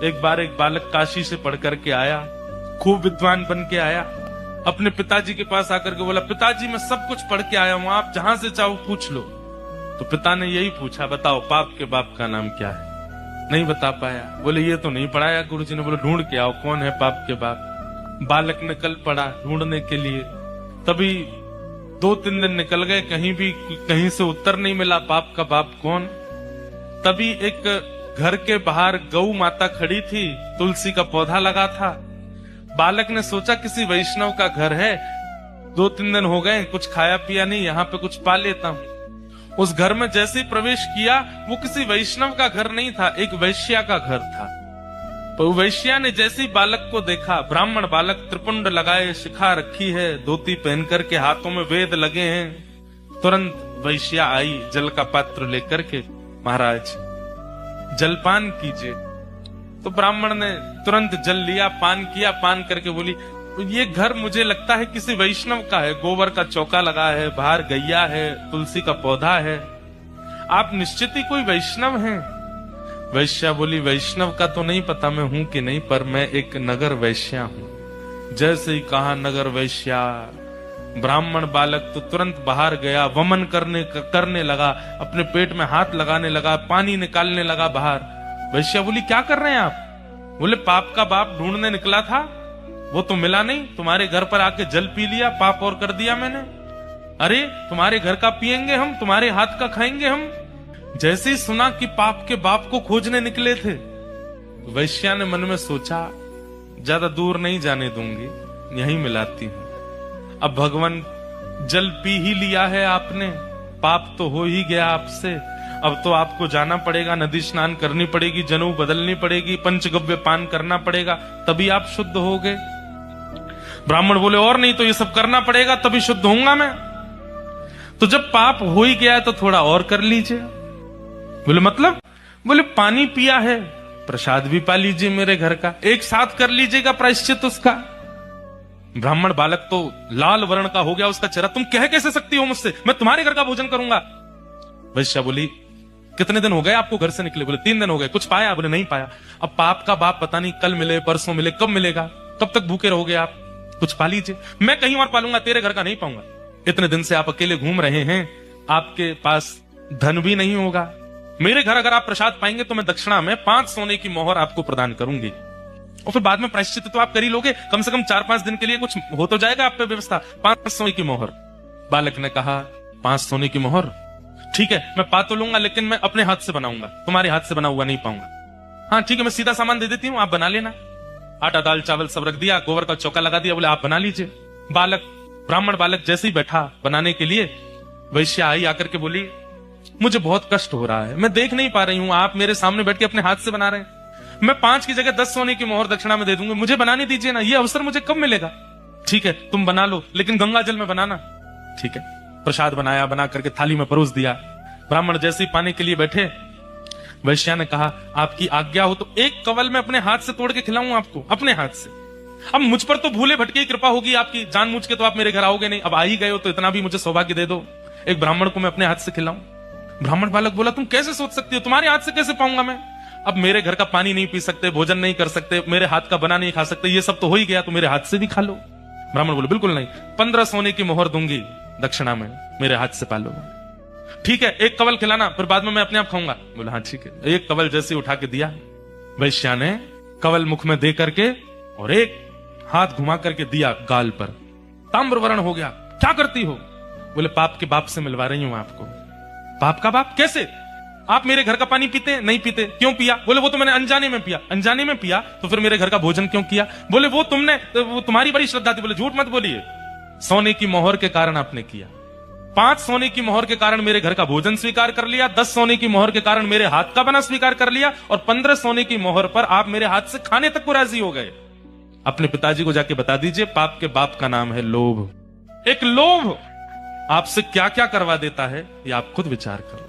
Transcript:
एक बार एक बालक काशी से पढ़ करके आया, खूब विद्वान बन के आया, अपने पिताजी के पास आकर के बोला, पिताजी मैं सब कुछ पढ़ के आया हूं, आप जहां से चाहो पूछ लो। तो पिता ने यही पूछा, बताओ पाप के बाप का नाम क्या है? नहीं बता पाया। बोले ये तो नहीं पढ़ाया गुरुजी ने। बोले ढूंढ के आओ कौन है पाप के बाप। बालक ने कल पढ़ा ढूंढने के लिए, तभी 2-3 दिन निकल गए, कहीं से उत्तर नहीं मिला पाप का बाप कौन। तभी एक घर के बाहर गौ माता खड़ी थी, तुलसी का पौधा लगा था। बालक ने सोचा किसी वैष्णव का घर है, 2-3 दिन हो गए कुछ खाया पिया नहीं, यहाँ पे कुछ पा लेता हूँ। उस घर में जैसे ही प्रवेश किया, वो किसी वैष्णव का घर नहीं था, एक वैश्या का घर था। तो वैश्या ने जैसे ही बालक को देखा, ब्राह्मण बालक, त्रिपुंड लगाए, शिखा रखी है, धोती पहन करके, हाथों में वेद लगे हैं, तुरंत वैश्या आई जल का पात्र लेकर के, महाराज जलपान कीजिए। तो ब्राह्मण ने तुरंत जल लिया, पान किया, पान करके बोली, ये घर मुझे लगता है किसी वैष्णव का है, गोबर का चौका लगा है, बाहर गैया है, तुलसी का पौधा है, आप निश्चित ही कोई वैष्णव हैं। वैश्या बोली, वैष्णव का तो नहीं पता मैं हूं कि नहीं, पर मैं एक नगर वैश्या हूं। जैसे ही कहा नगर वैश्या, ब्राह्मण बालक तो तुरंत बाहर गया, वमन करने लगा, अपने पेट में हाथ लगाने लगा, पानी निकालने लगा बाहर। वैश्या बोली, क्या कर रहे हैं आप? बोले पाप का बाप ढूंढने निकला था, वो तो मिला नहीं, तुम्हारे घर पर आके जल पी लिया, पाप और कर दिया मैंने। अरे तुम्हारे घर का पिएंगे हम, तुम्हारे हाथ का खाएंगे हम। जैसे ही सुना कि पाप के बाप को खोजने निकले थे, वैश्या ने मन में सोचा, ज्यादा दूर नहीं जाने दूंगी, यहीं मिलाती हूं। अब भगवान जल पी ही लिया है आपने, पाप तो हो ही गया आपसे, अब तो आपको जाना पड़ेगा, नदी स्नान करनी पड़ेगी, जनेऊ बदलनी पड़ेगी, पंचगव्य पान करना पड़ेगा, तभी आप शुद्ध होगे। ब्राह्मण बोले, और नहीं तो ये सब करना पड़ेगा तभी शुद्ध होऊंगा मैं। तो जब पाप हो ही गया तो थोड़ा और कर लीजिए। बोले मतलब? बोले पानी पिया है, प्रसाद भी पा लीजिए मेरे घर का, एक साथ कर लीजिएगा प्रायश्चित उसका। ब्राह्मण बालक तो लाल वर्ण का हो गया उसका चेहरा, तुम कह कैसे सकती हो मुझसे, मैं तुम्हारे घर का भोजन करूंगा। वैश्या बोली, कितने दिन हो गए आपको घर से निकले? बोले 3 दिन हो गए। कुछ पाया? बोले नहीं पाया। अब पाप का बाप पता नहीं कल मिले, परसों मिले, कब मिलेगा, कब तक भूखे रहोगे आप? कुछ पा लीजिए। मैं कहीं और पालूंगा, तेरे घर का नहीं पाऊंगा। इतने दिन से आप अकेले घूम रहे हैं, आपके पास धन भी नहीं होगा। मेरे घर अगर आप प्रसाद पाएंगे तो मैं दक्षिणा में 5 सोने की मोहर आपको प्रदान करूंगी, और फिर बाद में प्रायश्चित तो आप कर ही लोगे, कम से कम 4-5 दिन के लिए कुछ हो तो जाएगा आप पे व्यवस्था। 5 सोने की मोहर। बालक ने कहा, 5 सोने की मोहर ठीक है, मैं पा तो लूंगा, लेकिन मैं अपने हाथ से बनाऊंगा, तुम्हारे हाथ से बना हुआ नहीं पाऊंगा। हाँ ठीक है, मैं सीधा सामान दे देती हूँ, आप बना लेना। आटा दाल चावल सब रख दिया, गोबर का चौका लगा दिया, बोले आप बना लीजिए। ब्राह्मण बालक जैसे ही बैठा बनाने के लिए, वैश्या आई आकर के बोली, मुझे बहुत कष्ट हो रहा है, मैं देख नहीं पा रही हूँ, आप मेरे सामने बैठ के अपने हाथ से बना रहे हैं, मैं 5 की जगह 10 सोने की मोहर दक्षिणा में दे दूंगी, मुझे बनाने दीजिए ना, ये अवसर मुझे कब मिलेगा? ठीक है तुम बना लो, लेकिन गंगा जल में बनाना। ठीक है। प्रसाद बनाया, बना करके थाली में परोस दिया। ब्राह्मण जैसे ही पाने के लिए बैठे, वैश्या ने कहा, आपकी आज्ञा हो तो एक कवल में अपने हाथ से तोड़ के खिलाऊं आपको, अपने हाथ से। अब मुझ पर तो भूले भटके की कृपा होगी आपकी, जानबूझ के तो आप मेरे घर आओगे नहीं, अब आ ही गए हो तो इतना भी मुझे सौभाग्य दे दो, एक ब्राह्मण को मैं अपने हाथ से खिलाऊं। ब्राह्मण बालक बोला, तुम कैसे सोच सकती हो, तुम्हारे हाथ से कैसे पाऊंगा मैं? अब मेरे घर का पानी नहीं पी सकते, भोजन नहीं कर सकते, मेरे हाथ का बना नहीं खा सकते, ये सब तो हो ही गया, तो मेरे हाथ से भी खा लो। ब्राह्मण बोले, बिल्कुल नहीं, 15 सोने की मोहर दूंगी दक्षिणा में, मेरे हाथ से पालो। ठीक है, एक कवल खिलाना, फिर बाद में मैं अपने आप खाऊंगा। बोला हाँ ठीक है। एक कवल जैसे उठा के दिया, वैश्या ने कवल मुख में दे करके और एक हाथ घुमा करके दिया गाल पर, ताम्र वर्ण हो गया। क्या करती हो? बोले पाप के बाप से मिलवा रही हूं आपको। पाप का बाप कैसे? आप मेरे घर का पानी पीते? नहीं पीते। क्यों पिया? बोले वो तो मैंने अनजाने में पिया। अनजाने में पिया तो फिर मेरे घर का भोजन क्यों किया? बोले वो तुम्हारी बड़ी श्रद्धा थी। बोले झूठ मत बोलिए, सोने की मोहर के कारण आपने किया। 5 सोने की मोहर के कारण मेरे घर का भोजन स्वीकार कर लिया, 10 सोने की मोहर के कारण मेरे हाथ का बना स्वीकार कर लिया, और 15 सोने की मोहर पर आप मेरे हाथ से खाने तक को राजी हो गए। अपने पिताजी को जाके बता दीजिए, पाप के बाप का नाम है लोभ। एक लोभ आपसे क्या क्या करवा देता है, ये आप खुद विचार करो।